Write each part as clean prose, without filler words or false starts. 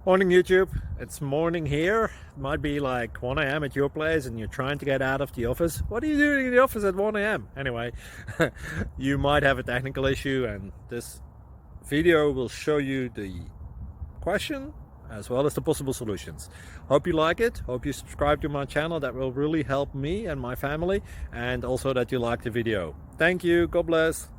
Morning YouTube, it's morning here. It might be like 1 a.m. at your place and you're trying to get out of the office. What are you doing in the office at 1 a.m.? Anyway, you might have a technical issue and this video will show you the question as well as the possible solutions. Hope you like it, hope you subscribe to my channel. That will really help me and my family, and also that you like the video. Thank you, God bless.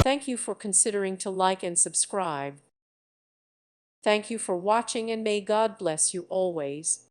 Thank you for considering to like and subscribe. Thank you for watching, and may God bless you always.